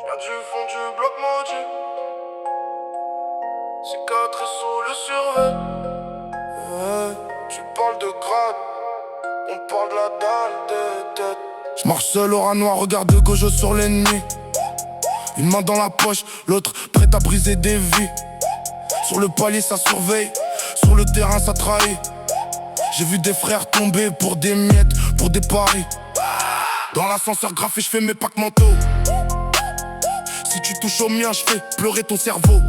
Viens du fond du bloc maudit. Cicatrice sous le survêt. Tu parles de grade, on parle de la dalle de tête. J'marche seul au rat noir, regarde de gauche sur l'ennemi. Une main dans la poche, l'autre prête à briser des vies. Sur le palier ça surveille, sur le terrain ça trahit. J'ai vu des frères tomber pour des miettes, pour des paris. Dans l'ascenseur graffé j'fais mes packs mentaux. Si tu touches au mien j'fais pleurer ton cerveau.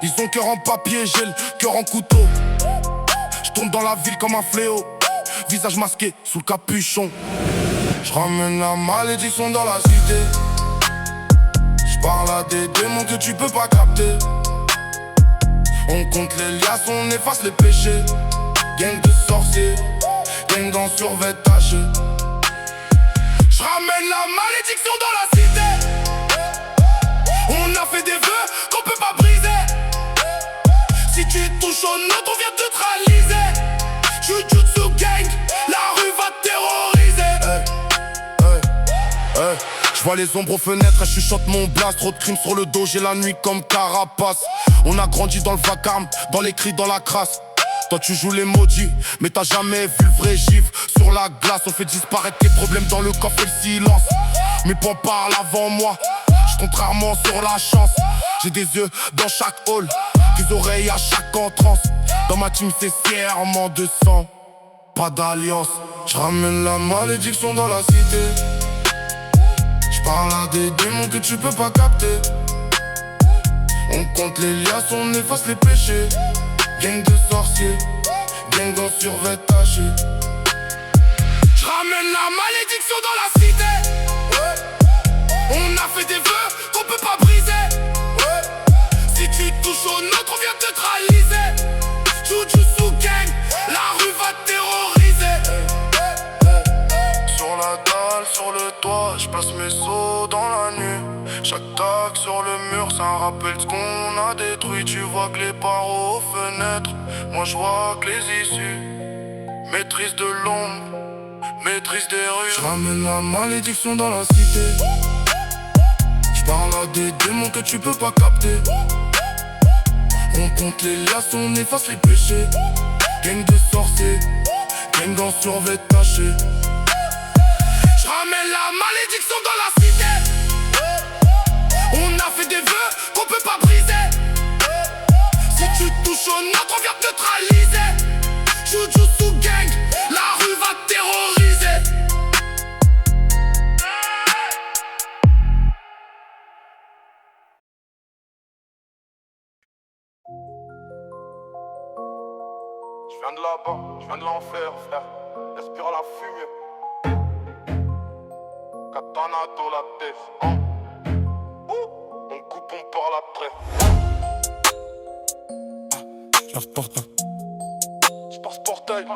Ils ont cœur en papier, j'ai le cœur en couteau. J'tombe dans la ville comme un fléau, visage masqué sous le capuchon. J'ramène la malédiction dans la cité. J'parle à des démons que tu peux pas capter. On compte les liasses, on efface les péchés. Gang de sorciers, gang en survêt taché. J'ramène la malédiction dans la cité. On a fait des vœux qu'on peut pas briser. Si tu touches au nôtre, on vient te traliser. Jujutsu gang, la rue va te terroriser. J'vois les ombres aux fenêtres, je chuchote mon blast. Trop de crimes sur le dos, j'ai la nuit comme carapace. On a grandi dans le vacarme, dans les cris, dans la crasse. Toi tu joues les maudits, mais t'as jamais vu le vrai givre. Sur la glace, on fait disparaître tes problèmes dans le coffre et le silence. Mes poings parlent avant moi, j'compte rarement sur la chance. J'ai des yeux dans chaque hall, des oreilles à chaque entrance. Dans ma team c'est serment de sang, pas d'alliance. J'ramène la malédiction dans la cité. J'parle à des démons que tu peux pas capter. On compte les liasses, on efface les péchés. Gang de sorciers, gang en survêt taché. J'ramène la malédiction dans la cité. On a fait des vœux qu'on peut pas briser. Si tu touches au nôtre, on vient te traliser. Jujutsu gang, la rue va te terroriser. Sur la dalle, sur le toit, j'place mes seaux dans la nuit. Chaque tag sur le mur, ça rappelle ce qu'on a détruit. Tu vois que les barreaux aux fenêtres, moi je vois que les issues. Maîtrise de l'ombre, maîtrise des rues. J'ramène la malédiction dans la cité. J'parle à des démons que tu peux pas capter. On compte les liasses, on efface les péchés. Gang de sorciers, gang en survêt taché. J'ramène la malédiction dans la cité. On a fait des vœux qu'on peut pas briser. Si tu touches au nôtre, on vient te traliser. Jujutsu gang, la rue va te terroriser. Je viens de là-bas, je viens de l'enfer, frère. Respire la fumée. Katana dans la tête, hein. On coupe, on part la traite. Je passe portail. Je passe portail.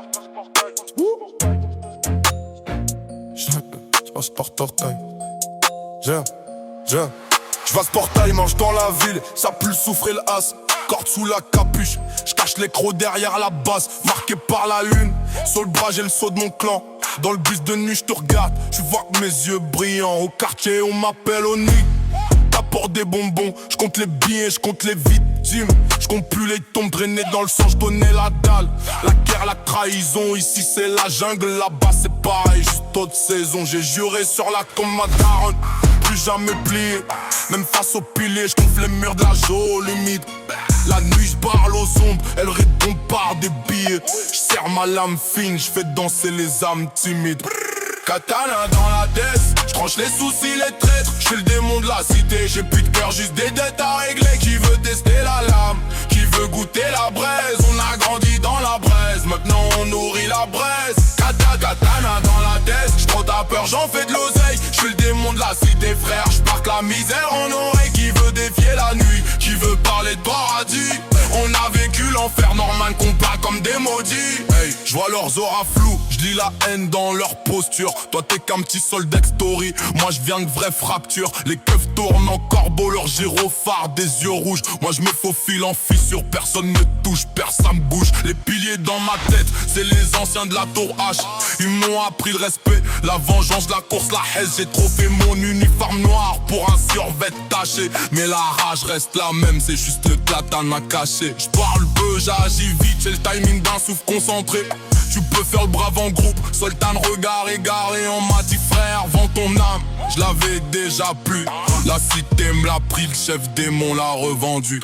Je passe portail, mange dans la ville, ça pue le soufre et le as. Corde sous la capuche, je cache les crocs derrière la base. Marqué par la lune, sur le bras j'ai le sceau de mon clan. Dans le bus de nuit je te regarde, tu vois que mes yeux brillants. Au quartier on m'appelle au nuit. T'apportes des bonbons, je compte les billets, je compte les victimes. Je compte plus les tombes drainées dans le sang, je donnais la dalle. La guerre, la trahison, ici c'est la jungle, là-bas c'est pareil, juste autre saison. J'ai juré sur la tombe ma daronne, plus jamais plié. Même face au pilier, je gonfle les murs de la geôle humide. La nuit je parle aux ombres, elle répond par des billets. Je serre ma lame fine, je fais danser les âmes timides. Katana dans la tête, je tranche les soucis, les traîtres. Je suis le démon de la cité, j'ai plus de cœur, juste des dettes à régler. Qui veut tester la lame, qui veut goûter la braise. On a grandi dans la braise, maintenant on nourrit la braise. Katana dans la tête, j'prends ta peur, j'en fais de l'oseille. Je suis le démon de la cité frère, j'parque la misère en oreille. Qui veut défier la nuit, qui veut parler de paradis. On a vécu l'enfer, normal qu'on parle comme des maudits. Hey, j'vois leurs auras floues, lis la haine dans leur posture. Toi t'es qu'un petit soldat story, moi je viens de vraie fracture. Les keufs tournent en corbeau, leur gyrophare des yeux rouges. Moi je me faufile en fissure, personne ne touche, personne bouge. Les piliers dans ma tête, c'est les anciens de la tour H. Ils m'ont appris le respect, la vengeance, la course, la haine. J'ai trop fait mon uniforme noir pour un survêt taché. Mais la rage reste la même, c'est juste le platane à cacher. J'parle peu, j'agis vite, j'ai le timing d'un souffle concentré. Tu peux faire le brave en groupe, Sultan regard égaré. On m'a dit frère, vends ton âme, je l'avais déjà plus. La cité me l'a pris, le chef démon l'a revendu.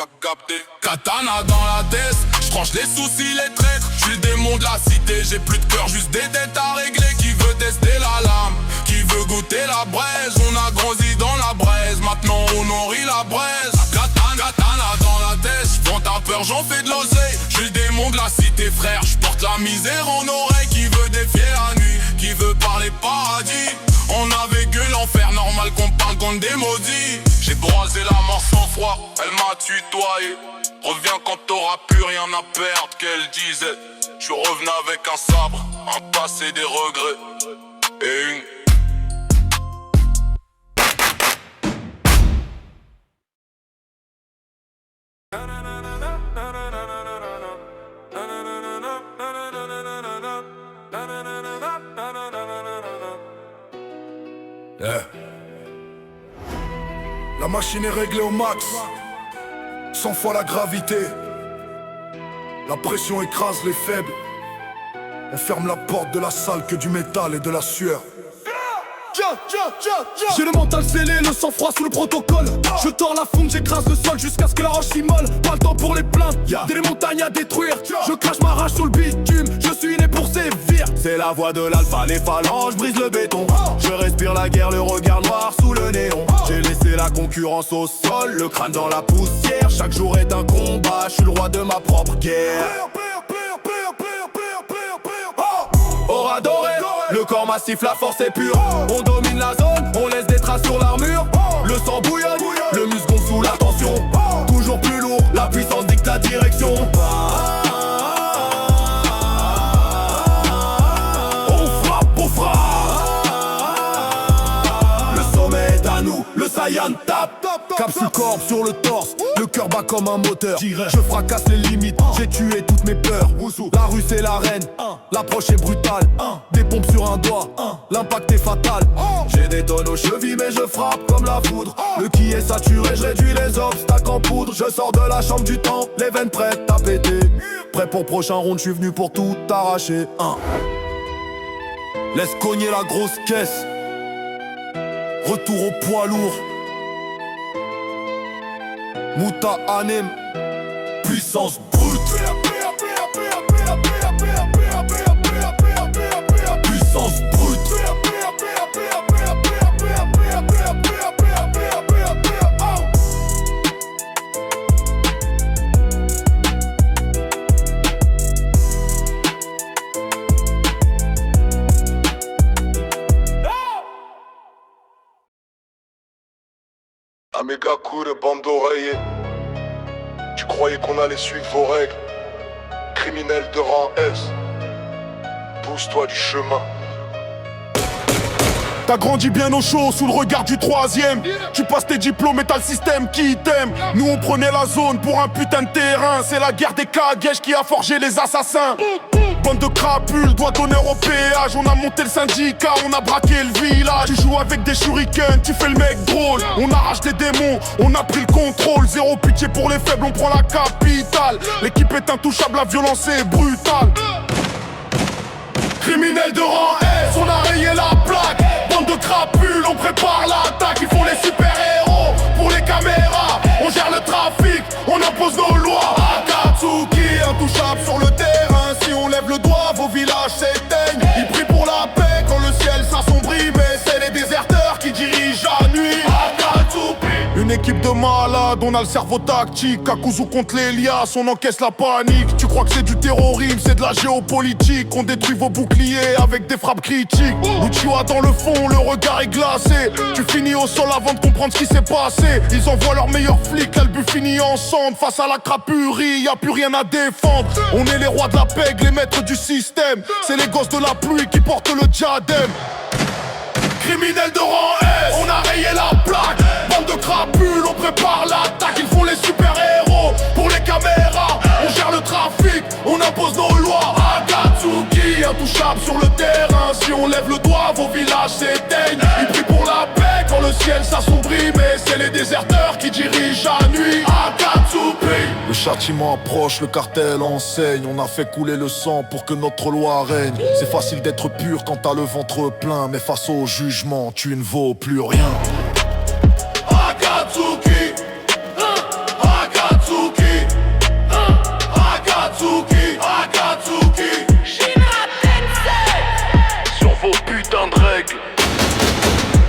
Katana dans la tête, j'tranche les soucis, les traîtres. J'suis le démon de la cité, j'ai plus de cœur, juste des dettes à régler. Qui veut tester la lame, qui veut goûter la braise. On a grandi dans la braise, maintenant on nourrit la braise. Katana dans la tête, j'vends ta peur, j'en fais de l'oseille. J'suis le démon de la cité frère, j'porte la misère en oreille. Qui veut défier la nuit, qui veut parler paradis. On a vécu l'enfer, normal qu'on parle contre des maudits. J'ai broisé la mort sans froid, elle m'a tutoyé. Reviens quand t'auras plus rien à perdre, qu'elle disait. Je revenais avec un sabre, un passé, des regrets et une... Yeah. La machine est réglée au max, 100 fois la gravité. La pression écrase les faibles. On ferme la porte de la salle que du métal et de la sueur. J'ai le mental scellé, le sang-froid sous le protocole. Je tords la fonte, j'écrase le sol jusqu'à ce que la roche s'immole. Pas le temps pour les plaintes, des montagnes à détruire. Je crache ma rage sur le bitume, je suis né pour sévir. C'est la voix de l'alpha, les phalanges brisent le béton. Je respire la guerre, le regard noir sous le néon. J'ai laissé la concurrence au sol, le crâne dans la poussière. Chaque jour est un combat, je suis le roi de ma propre guerre. Aura doré, le corps massif, la force est pure. On domine la zone, on laisse des traces sur l'armure. Le sang bouillonne, le muscle gonfle sous la tension. Toujours plus lourd, la puissance dicte la direction. On frappe, on frappe. Le sommet est à nous, le Saiyan tape. Capsule corps sur le torse, le cœur bat comme un moteur. Je fracasse les limites, j'ai tué toutes mes peurs. La rue c'est l'arène, l'approche est brutale. Des pompes sur un doigt, l'impact est fatal. J'ai des tonnes aux chevilles mais je frappe comme la foudre. Le qui est saturé, je réduis les obstacles en poudre. Je sors de la chambre du temps, les veines prêtes à péter. Prêt pour prochain round, je suis venu pour tout arracher. Laisse cogner la grosse caisse. Retour au poids lourd. Mouta Anem, puissance brute. Puissance brute. Un méga coup de bande d'oreiller. Tu croyais qu'on allait suivre vos règles? Criminel de rang S, pousse-toi du chemin. T'as grandi bien au chaud sous le regard du troisième. Tu passes tes diplômes et t'as le système qui t'aime. Nous on prenait la zone pour un putain de terrain. C'est la guerre des Kagesh qui a forgé les assassins. Bande de crapules, doigt d'honneur au péage. On a monté le syndicat, on a braqué le village. Tu joues avec des shurikens, tu fais le mec drôle. On arrache des démons, on a pris le contrôle. Zéro pitié pour les faibles, on prend la capitale. L'équipe est intouchable, la violence est brutale. Criminel de rang S, on a rayé la plaque. Bande de crapules, on prépare l'attaque. Ils font les super-héros pour les caméras. On gère le trafic, on impose nos lois. Akatsuki, intouchable sur le terrain. Si on lève le doigt, vos villages s'éteignent. Ils prient pour la paix quand le ciel s'assombrit. Mais c'est les déserteurs qui dirigent la nuit. Akatsuki. Une équipe équipe de malades, on a le cerveau tactique. Kakuzu contre l'Elias, on encaisse la panique. Tu crois que c'est du terrorisme, c'est de la géopolitique. On détruit vos boucliers avec des frappes critiques. Uchiwa dans le fond, le regard est glacé. Tu finis au sol avant de comprendre ce qui s'est passé. Ils envoient leurs meilleurs flics, là le but finit ensemble. Face à la crapurie, y a plus rien à défendre. On est les rois de la pègre, les maîtres du système. C'est les gosses de la pluie qui portent le diadème. Criminels de rang S, on a rayé la plaque. Bande de crapules, on prépare l'attaque. Ils font les super-héros pour les caméras. On gère le trafic, on impose nos lois. Akatsuki, intouchable sur le terrain. Si on lève le doigt, vos villages s'éteignent. Ils prient pour la paix quand le ciel s'assombrit. Mais c'est les déserteurs qui dirigent à nuit. Akatsuki. Le châtiment approche, le cartel enseigne. On a fait couler le sang pour que notre loi règne. C'est facile d'être pur quand t'as le ventre plein, mais face au jugement, tu ne vaux plus rien. Akatsuki, Akatsuki, Akatsuki, Akatsuki. Shinra Tensei, Sur vos putains de règles,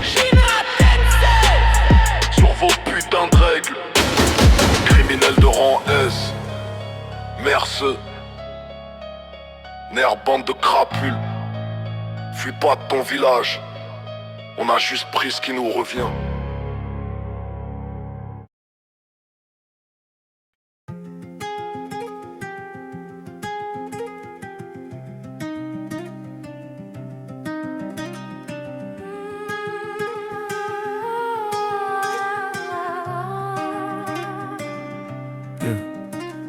Shinra Tensei, sur vos putains de règles. Criminels de rang S, merceux, nerf bande de crapules. Fuis pas de ton village, on a juste pris ce qui nous revient.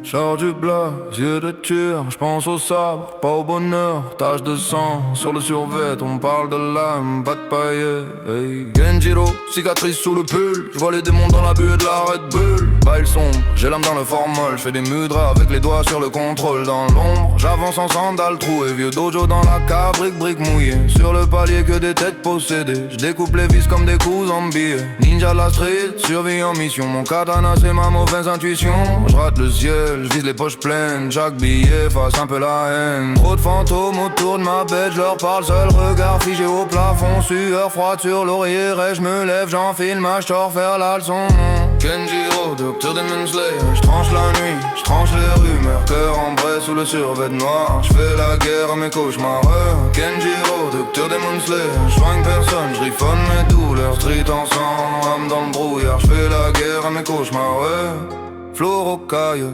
Sors du bloc, yeux de tueur, j'pense au sabre, pas au bonheur. Tache de sang sur le survêt, on parle de l'âme, pas de paillettes. Hey. Genjiro, cicatrice sous le pull, j'vois les démons dans la buée de la Red Bull. Bail sombre, j'ai l'âme dans le formol, j'fais des mudras avec les doigts sur le contrôle. Dans l'ombre, j'avance en sandales trouées, vieux dojo dans la cave, brique mouillée. Sur le palier que des têtes possédées, j'découpe les vis comme des coups en billets. Ninja de la street, survie en mission, mon katana c'est ma mauvaise intuition. J'rate le ciel, j'vise les poches pleines, chaque billet fasse un peu la haine. Trop de fantômes autour de ma bête, j'leur parle seul, regard figé au plafond. Sueur froide sur l'oreiller, j'me lève, j'enfile ma short, faire la leçon. Kenjiro, docteur Demon Slayer, j'tranche la nuit, j'tranche les rumeurs. Cœur ambré sous le survêt noir, j'fais la guerre à mes cauchemars. Kenjiro, docteur Demon Slayer, j'soigne personne, j'riffonne mes douleurs. Street en sang, âme dans le brouillard, j'fais la guerre à mes cauchemars. Flow rocaille,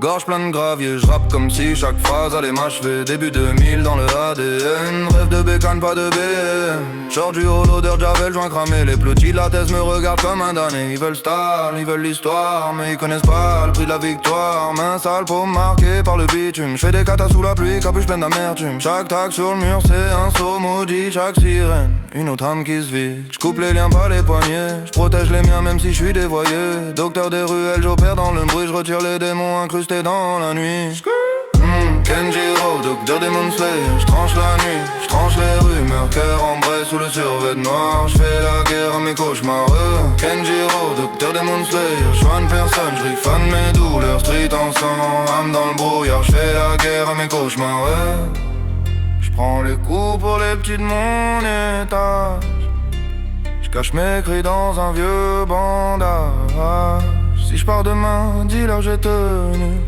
gorge pleine de gravier, j'rappe comme si chaque phrase allait m'achever. Début 2000 dans le ADN, rêve de bécane, pas de BM. Sors du haut, l'odeur de javel, joint cramé. Les petits de la thèse me regardent comme un damné. Ils veulent style, ils veulent l'histoire, mais ils connaissent pas le prix de la victoire. Main sale, peau marquée par le bitume. J'fais des katas sous la pluie, capuche pleine d'amertume. Chaque tag sur le mur, c'est un saut maudit. Chaque sirène, une autre âme qui se vide. J'coupe les liens, pas les poignets. J'protège les miens même si j'suis dévoyé. Docteur des ruelles, j'opère dans le bruit. J'retire les démons incrustés dans la nuit. Kenjiro, docteur Demon Slayer, j'tranche la nuit, j'tranche les rumeurs. Cœur ambré sous le survêt noir, j'fais la guerre à mes cauchemars. Kenjiro, docteur Demon Slayer, j'soigne personne, j'riffonne mes douleurs. Street en sang, âme dans le brouillard, j'fais la guerre à mes cauchemars. J'prends les coups pour les petits de mon étage, j'cache mes cris dans un vieux bandage. Si j'pars demain, dis-leur j'ai tenu.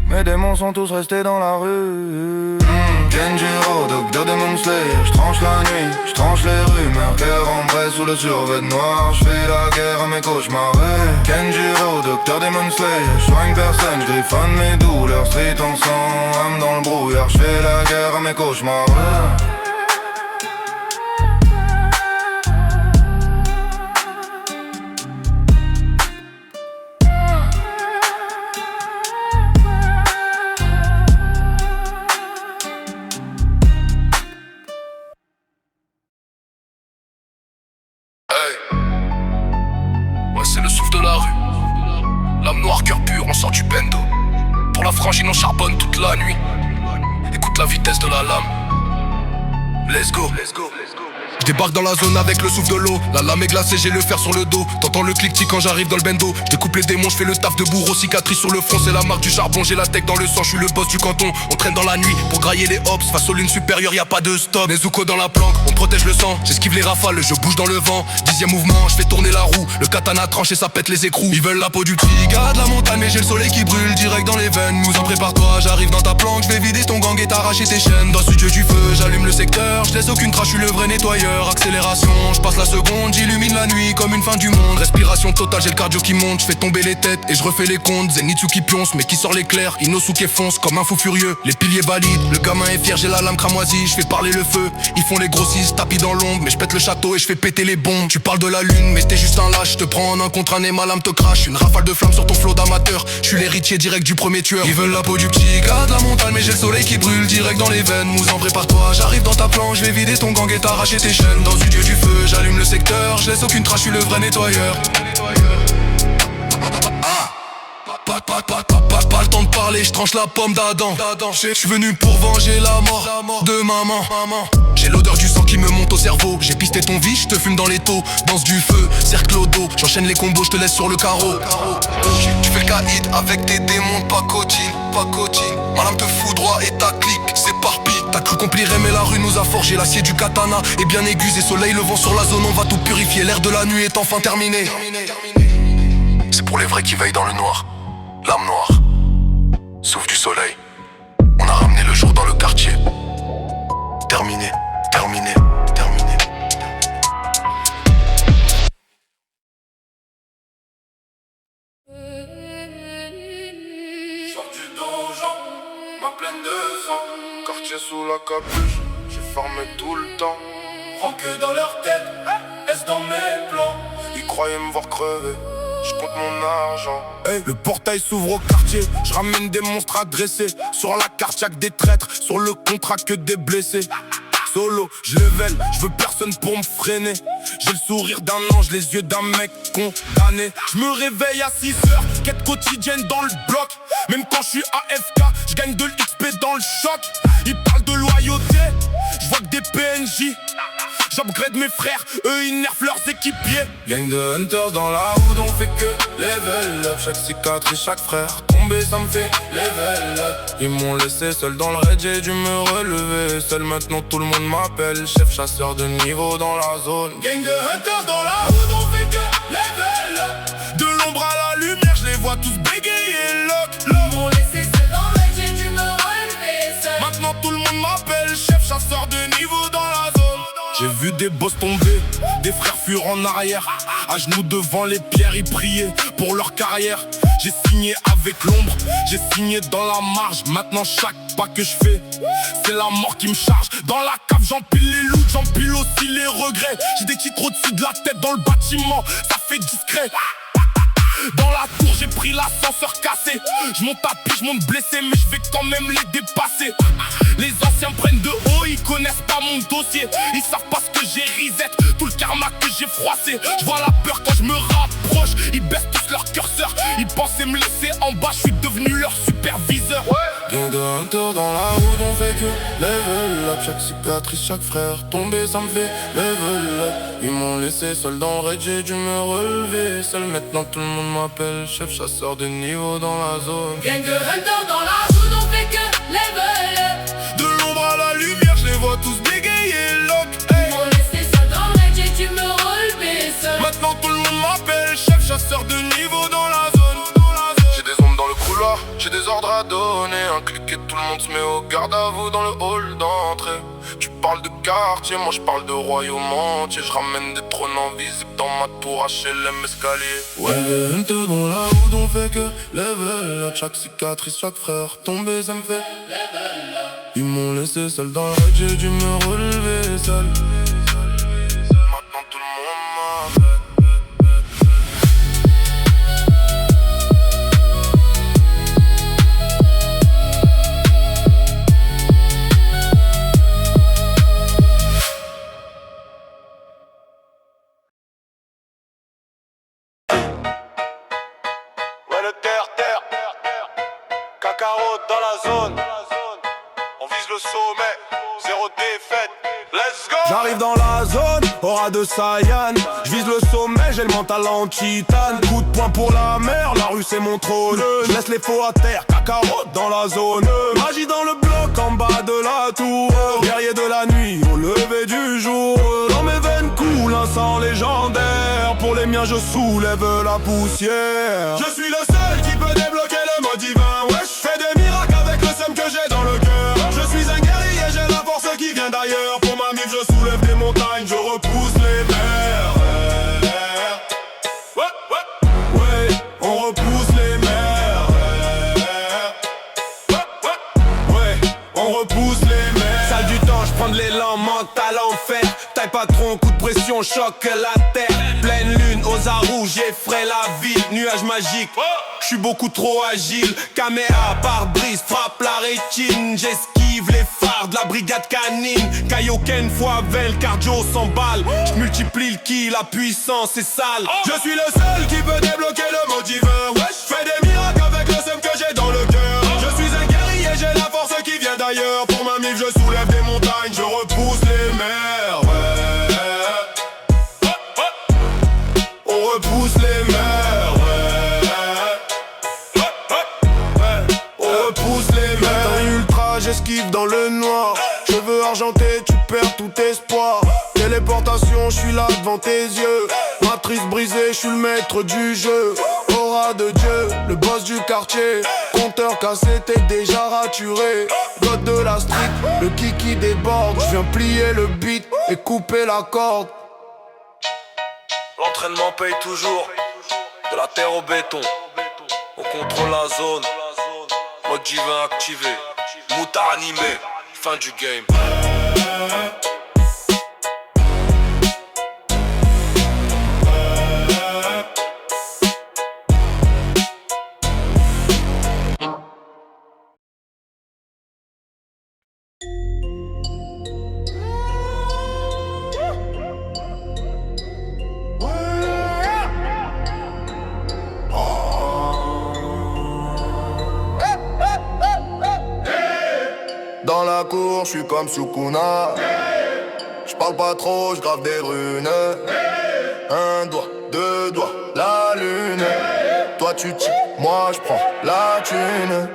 Mes démons sont tous restés dans la rue. Kenjiro, docteur Demon Slayer, j'tranche la nuit, j'tranche les rumeurs. Cœur ambré sous le survêt noir, j'fais la guerre à mes cauchemars. Kenjiro, docteur Demon Slayer, j'soigne personne, j'griffonne mes douleurs. Street en sang, âme dans le brouillard, j'fais la guerre à mes cauchemars. C'est le souffle de la rue. L'âme noire, cœur pur, on sort du bendo. Pour la frangine, on charbonne toute la nuit. Écoute la vitesse de la lame. Let's go, let's go, let's go. Je débarque dans la zone avec le souffle de l'eau. La lame est glacée, j'ai le fer sur le dos. T'entends le clic-tic quand j'arrive dans le bendo. Je découpe les démons, je fais le taf de bourreau. Cicatrice sur le front, c'est la marque du charbon. J'ai la tech dans le sang, je suis le boss du canton. On traîne dans la nuit pour grailler les hops. Face aux lunes supérieures, y a pas de stop. Nezuko dans la planque, on protège le sang. J'esquive les rafales, je bouge dans le vent. 10e mouvement, je fais tourner la roue. Le katana tranche et ça pète les écrous. Ils veulent la peau du petit gars de la montagne, mais j'ai le soleil qui brûle direct dans les veines. Nous en prépare-toi, j'arrive dans ta planque. Je vais vider ton gang et t'arracher tes chaînes. Dans ce dieu du feu, j'allume le secteur. Je laisse aucune trace, je suis le vrai nettoyeur. Accélération, je passe la seconde, j'illumine la nuit comme une fin du monde. Respiration totale, j'ai le cardio qui monte. Je fais tomber les têtes et je refais les comptes. Zenitsu qui pionce, mais qui sort l'éclair. Inosuke fonce comme un fou furieux. Les piliers valident, le gamin est fier, j'ai la lame cramoisie. Je fais parler le feu, ils font les grossistes, tapis dans l'ombre. Mais je pète le château et je fais péter les bombes. Tu parles de la lune, mais t'es juste un lâche. Je te prends en un contre un et ma lame te crache. Une rafale de flammes sur ton flot d'amateur. Je suis l'héritier direct du premier tueur. Ils veulent la peau du petit gars de la montagne, mais j'ai le soleil qui brûle direct dans les veines. Mouzan, prépare-toi, j'arrive dans ta planche. Je vais vider ton gang et t'arracher tes chaînes. Dans ce dieu du feu, j'allume le secteur. Je laisse aucune trace, je suis le vrai nettoyeur. Pas le temps de parler, je tranche la pomme d'Adam. Je suis venu pour venger la mort de maman. J'ai l'odeur du sang qui me monte au cerveau. J'ai pisté ton vie, je te fume dans les taux. Danse du feu, cercle au dos. J'enchaîne les combos, je te laisse sur le carreau. Tu fais le caïd avec tes démons de pacotine. Ma lame te fout droit et ta clique s'éparpille. T'as cru qu'on plierait mais la rue nous a forgé. L'acier du katana est bien aiguisé. Soleil levant sur la zone, on va tout purifier. L'air de la nuit est enfin terminé. C'est pour les vrais qui veillent dans le noir. L'âme noire, souffle du soleil. On a ramené le jour dans le quartier. Terminé. Sorti d'argent, ma pleine de sang. Quartier sous la capuche, j'ai fermé tout le temps. Ranque dans leur tête, est-ce dans mes plans? Ils croyaient me voir crever, je compte mon argent. Hey, le portail s'ouvre au quartier, je ramène des monstres à dresser. Sur la carte y'a que des traîtres, sur le contrat que des blessés. Solo, je level, je veux personne pour me freiner. J'ai le sourire d'un ange, les yeux d'un mec condamné. Je me réveille à 6h, quête quotidienne dans le bloc. Même quand je suis AFK, je gagne de l'XP dans le choc. Ils parlent de loyauté, je vois que des PNJ. J'upgrade mes frères, eux ils nerfent leurs équipiers. Gang de hunters dans la hood, on fait que level up. Chaque cicatrice, chaque frère tombé, ça me fait level up. Ils m'ont laissé seul dans le raid, j'ai dû me relever. Seul maintenant tout le monde m'appelle chef chasseur de niveau dans la zone. Gang de hunters dans la hood, on fait que level up. De l'ombre à la lumière, je les vois tous bégayer lock. Ils m'ont laissé seul dans le raid, j'ai dû me relever seul. Maintenant tout le monde m'appelle chef chasseur de niveau dans la zone. J'ai vu des boss tomber, des frères fuir en arrière. À genoux devant les pierres, ils priaient pour leur carrière. J'ai signé avec l'ombre, j'ai signé dans la marge. Maintenant chaque pas que je fais, c'est la mort qui me charge. Dans la cave j'empile les loots, j'empile aussi les regrets. J'ai des titres au-dessus de la tête dans le bâtiment, ça fait discret. Dans la tour j'ai pris l'ascenseur cassé. Je monte à pied, je monte blessé, mais je vais quand même les dépasser. Les anciens prennent de haut, ils connaissent pas mon dossier. Ils savent pas ce que j'ai reset, tout le karma que j'ai froissé. Je vois la peur quand je me rapproche, ils baissent tous leur curseur. Ils pensaient me laisser en bas, je suis devenu leur superviseur. Gang de hunters dans la hood, on fait que level up. Chaque cicatrice, chaque frère tombé, ça me fait level up. Ils m'ont laissé seul dans le raid, j'ai dû me relever. Seul maintenant tout le monde m'appelle chef chasseur de niveau dans la zone. Gang de hunters dans la hood, on fait que level up. De l'ombre à la lumière, je les vois tous bégayer lock. Ils m'ont laissé seul dans le raid, j'ai dû me relever seul. Maintenant tout le monde m'appelle chef chasseur de niveau dans la zone. J'ai des ombres dans le couloir, j'ai des ordres à donner. Un clic et tout le monde se met au garde à vous dans le hall d'entrée. Tu parles de quartier, moi je parle de royaume entier. Je ramène des trônes invisibles dans ma tour HLM escalier. Ouais, Hunters dans la hood, on fait que level up. Chaque cicatrice, chaque frère tombé, ça me fait level up. Ils m'ont laissé seul dans le raid, j'ai dû me relever seul. Maintenant tout le monde m'appelle. Kakarot dans la zone, on vise le sommet, zéro défaite. Let's go. J'arrive dans la zone, aura de Saiyan. J'vise le sommet, j'ai le mental en titane. Coup de poing pour la mer, la rue c'est mon trône. J'laisse les faux à terre, cacarotte dans la zone. Magie dans le bloc, en bas de la tour. Guerrier de la nuit, au lever du jour. Dans mes veines coule un sang légendaire. Pour les miens je soulève la poussière. Je suis le seul qui peut débloquer le mode divin. Ouais, j'fais des miracles avec le seum que j'ai dans le cœur. Je suis un guerrier, j'ai la force qui vient d'ailleurs. Pour ma mif je soulève des montagnes, je repousse les mers. Ouais, on repousse les mers. Ouais, on repousse les mers. Salle du temps, je prends de l'élan, mental en fer. Taille patron, coup de pression, choque la terre. Pleine lune, aux arts rouges, j'effraie la ville. Nuage magique, j'suis beaucoup trop agile. Caméra, pare-brise, frappe la rétine. J'esquive les phares de la brigade canine. Kaioken, Foivel, cardio, 100 balles. J'multiplie le ki, la puissance est sale. Je suis le seul qui peut débloquer le mot divin. Ouais, j'fais des miracles avec le seum que j'ai dans le cœur. Je suis un guerrier, j'ai la force qui vient d'ailleurs. Pour ma mif, je soulève des montagnes, je repousse les mers. On repousse les mers, on repousse les mers. Matin ultra, j'esquive dans le noir. Cheveux argentés, tu perds tout espoir. Téléportation, je suis là devant tes yeux. Matrice brisée, je suis le maître du jeu. Aura de Dieu, le boss du quartier. Compteur cassé, t'es déjà raturé. God de la street, le kiki déborde. Je viens plier le beat et couper la corde. L'entraînement paye toujours. De la terre au béton. On contrôle la zone. Mode divin activé. Moutard animé. Fin du game. Dans la cour, j'suis comme Sukuna. J'parle pas trop, j'grave des runes. Un doigt, deux doigts, la lune. Toi tu cheats, moi j'prends la thune.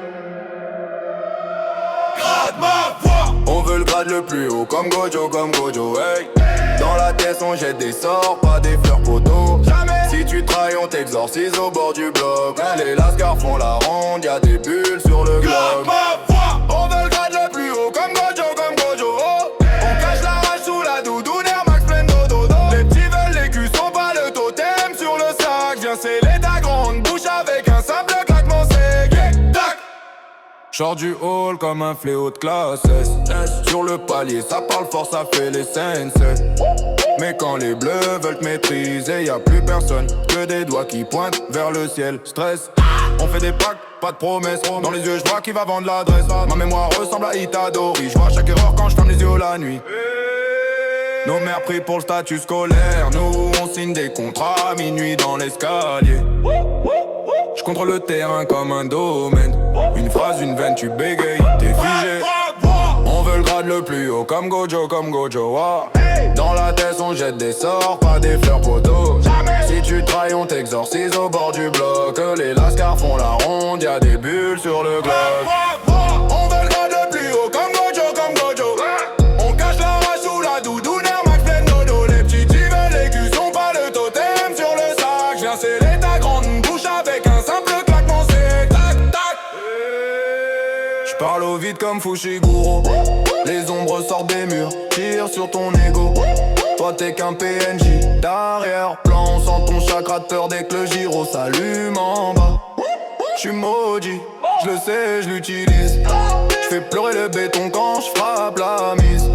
Grade ma voix. On veut le grade le plus haut, comme Gojo, hey. Dans la tête on jette des sorts, pas des fleurs poteaux. Jamais. Si tu trahis on t'exorcise au bord du bloc. Les lascars font la ronde, y'a des bulles sur le Grade globe. ma voix. On veut le grade le plus haut, comme Gojo, oh. On cache la rage sous la doudoune, Air Max plein de dodo. Les petits veulent les culs, sont pas le totem sur le sac. Viens sceller ta grande bouche avec un simple claquement sec. Tac. J'sors du hall comme un fléau de classe S. Sur le palier, ça parle fort, ça fait les sens. Mais quand les bleus veulent te maîtriser, y'a plus personne que des doigts qui pointent vers le ciel. Stress, on fait des packs, pas de promesses. Dans les yeux, j'vois qui va vendre l'adresse. Ma mémoire ressemble à Itadori. J'vois chaque erreur quand j'ferme les yeux la nuit. Nos mères prient pour le statut scolaire. Nous, on signe des contrats à minuit dans l'escalier. J'contrôle le terrain comme un domaine. Une phrase, une veine, tu bégayes, t'es figé. On veut le grade le plus haut, comme Gojo, ah. Dans la tête on jette des sorts, pas des fleurs poteaux. Si tu trahis on t'exorcise au bord du bloc. Les lascars font la ronde, y'a des bulles sur le globe. On veut le grade le plus haut, comme Gojo. On cache la rage sous la doudoune, Air Max plein de dodo. Les petits veulent les culs sont pas le totem sur le sac. J'viens sceller ta grande bouche avec un simple claquement sec. Tac, tac. J'parle au vide comme Fushiguro. Les ombres sortent des murs, tirent sur ton ego. Toi t'es qu'un PNJ, d'arrière-plan. Sans ton chakra de peur dès que le gyro s'allume en bas. J'suis maudit, j'le sais, j'l'utilise. J'fais pleurer le béton quand j'frappe la mise.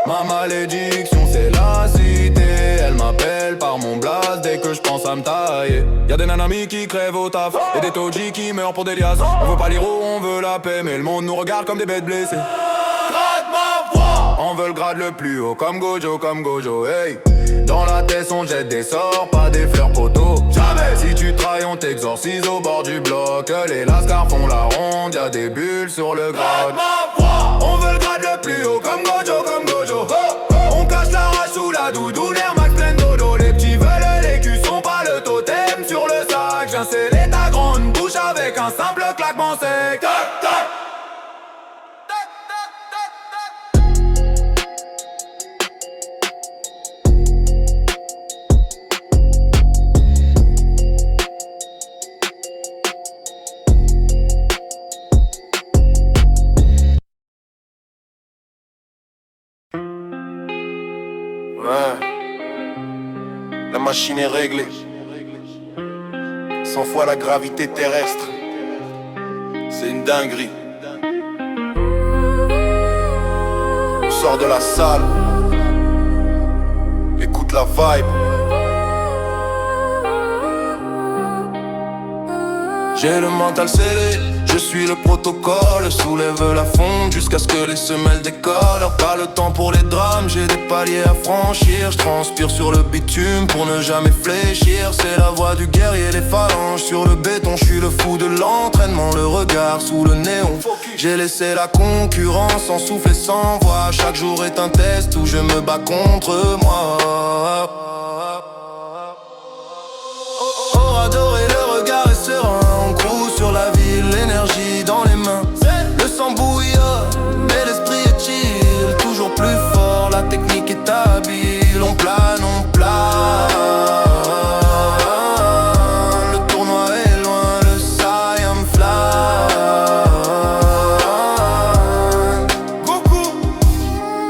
Ma malédiction c'est la cité. Elle m'appelle par mon blaze dès que j'pense à me tailler. Y'a des nanamis qui crèvent au taf et des toji qui meurent pour des liasses. On veut pas l'héros, on veut la paix, mais le monde nous regarde comme des bêtes blessées. Grade ma voix. On veut le grade le plus haut, comme Gojo, hey. Dans la tête on jette des sorts, pas des fleurs poteaux. Jamais. Si tu trahis on t'exorcise au bord du bloc. Les lascars font la ronde, y'a des bulles sur le grade. On veut le grade le plus haut comme Gojo, comme Gojo. On cache la rage sous la doudou, l'air max plein dodo. Les petits veulent les culs, sont pas le totem sur le sac. J'ai scellé ta grande bouche avec un simple claquement sec. Tac, tac. Ouais. La machine est réglée. 100 fois la gravité terrestre. C'est une dinguerie. On sort de la salle. Écoute la vibe. J'ai le mental scellé, je suis le protocole. Soulève la fonte jusqu'à ce que les semelles décollent. Pas le temps pour les drames, j'ai des paliers à franchir. Je transpire sur le bitume pour ne jamais fléchir. C'est la voix du guerrier, les phalanges sur le béton. Je suis le fou de l'entraînement, le regard sous le néon. J'ai laissé la concurrence sans souffle et sans voix. Chaque jour est un test où je me bats contre moi. Adoré, le regard est serein. On court sur la ville, l'énergie dans les mains. Le sang bouillonne, mais l'esprit est chill. Toujours plus fort, la technique est habile. On plane, on plane. Le tournoi est loin, le Siam fly. Coucou.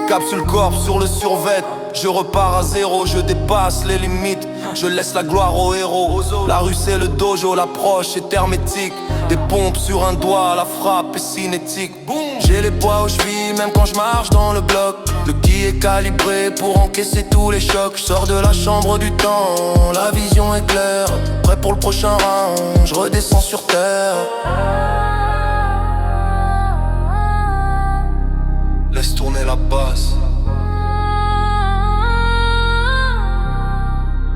Capsule corps sur le survêt. Je repars à zéro, je dépasse les limites. Je laisse la gloire aux héros. La rue c'est le dojo, l'approche est hermétique. Des pompes sur un doigt, la frappe est cinétique. J'ai les poids aux chevilles même quand je marche dans le bloc. Le qui est calibré pour encaisser tous les chocs. Je sors de la chambre du temps, la vision est claire. Prêt pour le prochain round, je redescends sur terre. Laisse tourner la basse.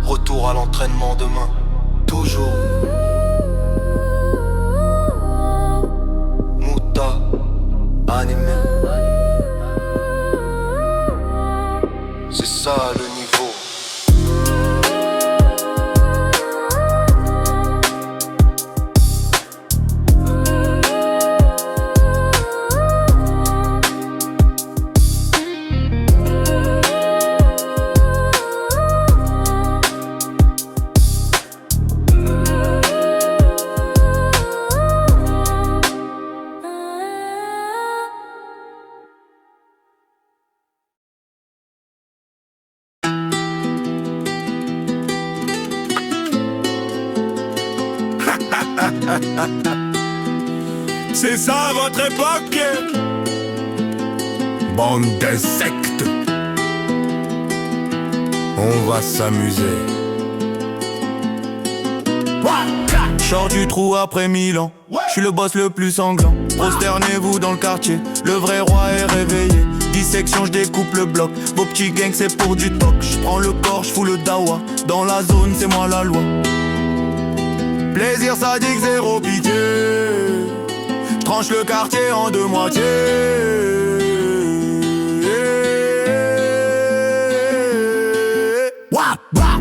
Retour à l'entraînement demain, toujours. Muta, animé. C'est ça le niveau. C'est ça votre époque. Bande d'insectes. On va s'amuser. Sors du trou après 1000 ans. Je suis le boss le plus sanglant. Prosternez-vous dans le quartier, le vrai roi est réveillé. Dissection, je découpe le bloc. Vos petits gangs c'est pour du toc. Je prends le corps, je fous le dawa. Dans la zone c'est moi la loi. Plaisir sadique, zéro pitié. J'tranche le quartier en deux moitiés.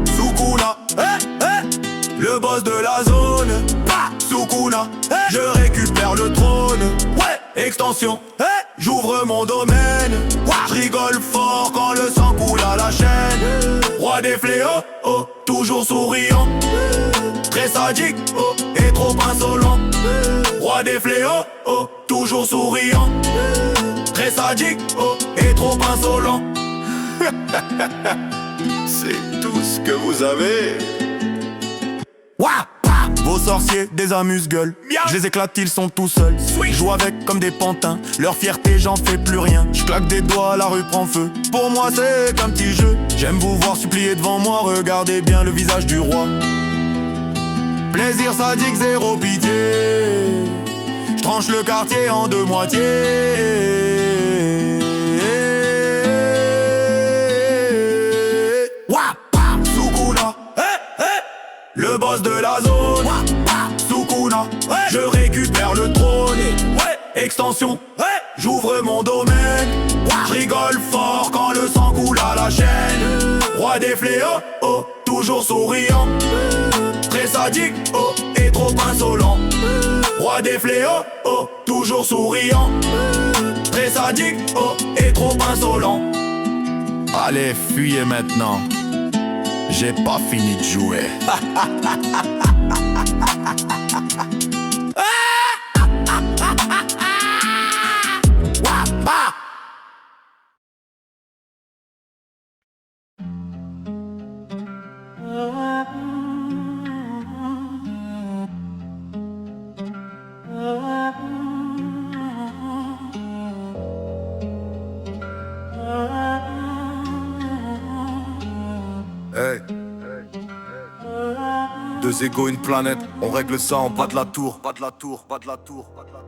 Sukuna, le boss de la zone. Sukuna, je récupère le trône. Extension, j'ouvre mon domaine. J'rigole fort quand le sang coule à la chaîne. Roi des fléaux, oh, toujours souriant. Très sadique, oh, et trop insolent. Roi des fléaux, oh, toujours souriant. Très sadique, oh, et trop insolent. C'est tout ce que vous avez. Vos sorciers, des amuse-gueules. Je les éclate, ils sont tout seuls. Je joue avec comme des pantins. Leur fierté, j'en fais plus rien. Je claque des doigts, la rue prend feu. Pour moi, c'est qu'un petit jeu. J'aime vous voir supplier devant moi. Regardez bien le visage du roi. Plaisir sadique, zéro pitié. Je tranche le quartier en deux moitiés. Sukuna, le boss de la zone. Sukuna, je récupère le trône. Extension, j'ouvre mon domaine. J'rigole fort quand le sang coule à la chaîne. Roi des fléaux, oh, toujours souriant. Très sadique, oh, et trop insolent. Roi des fléaux, oh, toujours souriant. Très sadique, oh, et trop insolent. Allez, fuyez maintenant. J'ai pas fini de jouer. Hey. Deux égos, une planète, on règle ça en bas de la tour. Bas de la tour, bas de la tour, bas de la tour.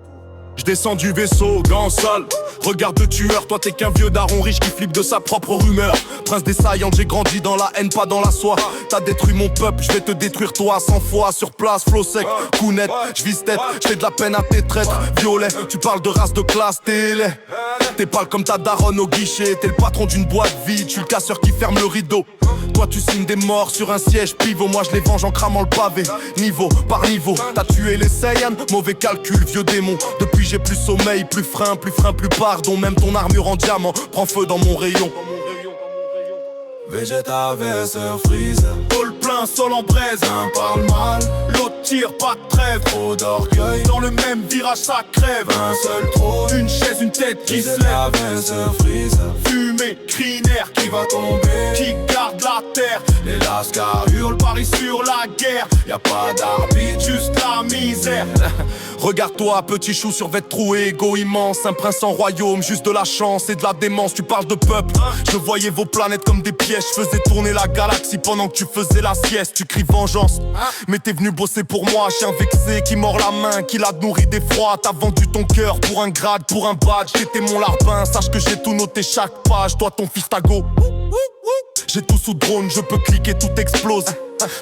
Je descends du vaisseau, gants sale. Regard de tueur, toi t'es qu'un vieux daron riche qui flippe de sa propre rumeur. Prince des saillants, j'ai grandi dans la haine, pas dans la soie. T'as détruit mon peuple, je vais te détruire toi 100 fois. Sur place, flow sec, coup net, j'vise tête, j'fais de la peine à tes traîtres. Violet, tu parles de race de classe, t'es laid. T'es pâle comme ta daronne au guichet, t'es le patron d'une boîte vide, je suis le casseur qui ferme le rideau. Toi tu signes des morts sur un siège pivot, moi je les venge en cramant le pavé. Niveau par niveau, t'as tué les Saiyans, mauvais calcul, vieux démon. Depuis j'ai plus sommeil, plus frein, plus pardon. Même ton armure en diamant prend feu dans mon rayon. Vegeta verseur Freezer, Paul plein, sol en braise, un parle mal, l'autre tire, pas de trêve. trop d'orgueil, Dans le même virage ça crève. un seul trône. Une chaise, une tête qui se lève. Vegeta verseur Freezer, Fumée, cri, nerf, qui va tomber, qui garde la terre. les lascars hurlent, Paris sur la guerre, y'a pas d'arbitre, juste la misère. Regarde-toi, petit chou sur vêtements troué, égo immense. Un prince en royaume, juste de la chance et de la démence. Tu parles de peuple, je voyais vos planètes comme des pièges. Je faisais tourner la galaxie pendant que tu faisais la sieste. Tu cries vengeance, mais t'es venu bosser pour moi. Chien vexé qui mord la main, qui l'a nourri d'effroi. T'as vendu ton cœur pour un grade, pour un badge. J'étais mon larbin, sache que j'ai tout noté chaque page. Toi ton fils tago, j'ai tout sous drone, je peux cliquer, tout explose.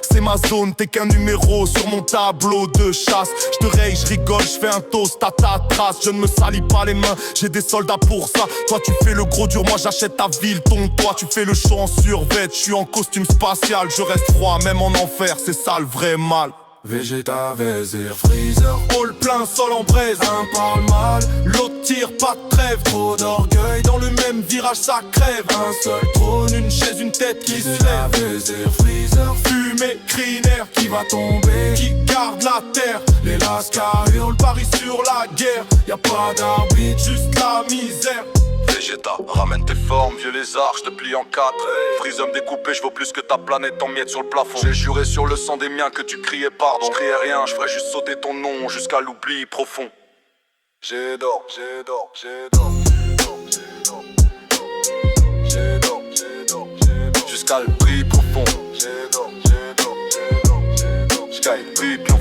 C'est ma zone, t'es qu'un numéro sur mon tableau de chasse. Je te raye, je rigole, je fais un toast à ta trace. Je ne me salis pas les mains, j'ai des soldats pour ça. Toi tu fais le gros dur, moi j'achète ta ville, ton toit. Tu fais le show en survêt, je suis en costume spatial. Je reste froid, même en enfer, c'est ça le vrai mal. Vegeta verseur Freezer, Hall plein, sol en braise, un parle mal, l'autre tire, pas de trêve. trop d'orgueil, Dans le même virage ça crève. un seul trône. Une chaise, une tête qui se Vegeta lève. verseur Freezer, Fumée, cri, nerf, qui va tomber, qui garde la terre. les lascars hurlent, Paris sur la guerre, y'a pas d'arbitre, juste la misère. Vegeta, ramène tes formes, vieux lézard, je te plie en 4. Freezer découpé, je vaux plus que ta planète en miettes sur le plafond. J'ai juré sur le sang des miens que tu criais pardon. Je criais rien, je ferais juste sauter ton nom jusqu'à l'oubli profond. J'adore, j'adore, j'adore, j'adore, j'adore, j'adore, j'adore, jusqu'à le prix profond. J'adore, j'adore, j'adore, j'adore, jusqu'à le prix profond.